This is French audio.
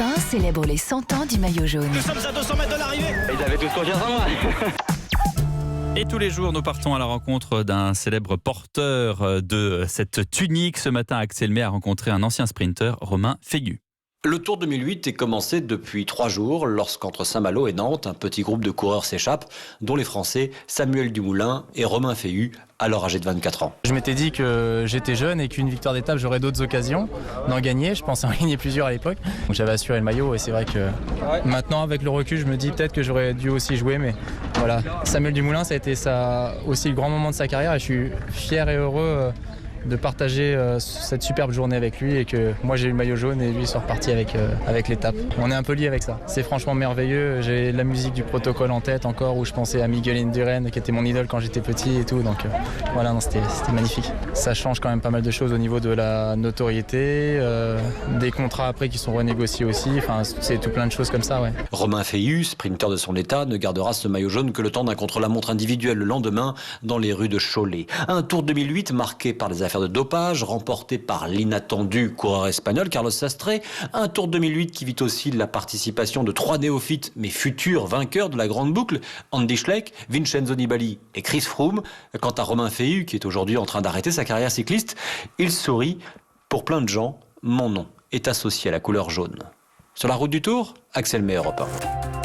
1 célèbre les 100 ans du maillot jaune. Nous sommes à 200 mètres de l'arrivée. Ils avaient tous confiance en moi. Et tous les jours, nous partons à la rencontre d'un célèbre porteur de cette tunique. Ce matin, Axel May a rencontré un ancien sprinter, Romain Feillu. Le Tour 2008 est commencé depuis 3 jours lorsqu'entre Saint-Malo et Nantes, un petit groupe de coureurs s'échappe, dont les Français Samuel Dumoulin et Romain Feillu, alors âgés de 24 ans. Je m'étais dit que j'étais jeune et qu'une victoire d'étape, j'aurais d'autres occasions d'en gagner. Je pensais en gagner plusieurs à l'époque. Donc j'avais assuré le maillot et c'est vrai que maintenant, avec le recul, je me dis peut-être que j'aurais dû aussi jouer. Mais voilà, Samuel Dumoulin, ça a été aussi le grand moment de sa carrière et je suis fier et heureux de partager cette superbe journée avec lui et que moi j'ai eu le maillot jaune et lui soit reparti avec l'étape. On est un peu liés avec ça. C'est franchement merveilleux. J'ai la musique du protocole en tête encore où je pensais à Miguel Indurain qui était mon idole quand j'étais petit et tout. Donc voilà, c'était magnifique. Ça change quand même pas mal de choses au niveau de la notoriété, des contrats après qui sont renégociés aussi. Enfin, c'est tout plein de choses comme ça, ouais. Romain Feillu, sprinter de son état, ne gardera ce maillot jaune que le temps d'un contre-la-montre individuel le lendemain dans les rues de Cholet. Un Tour 2008 marqué par les affaires de dopage, remporté par l'inattendu coureur espagnol Carlos Sastre. Un Tour 2008 qui vit aussi la participation de 3 néophytes, mais futurs vainqueurs de la grande boucle, Andy Schleck, Vincenzo Nibali et Chris Froome. Quant à Romain Feillu, qui est aujourd'hui en train d'arrêter sa carrière cycliste, il sourit. Pour plein de gens, mon nom est associé à la couleur jaune. Sur la route du Tour, Axel May, Europe 1.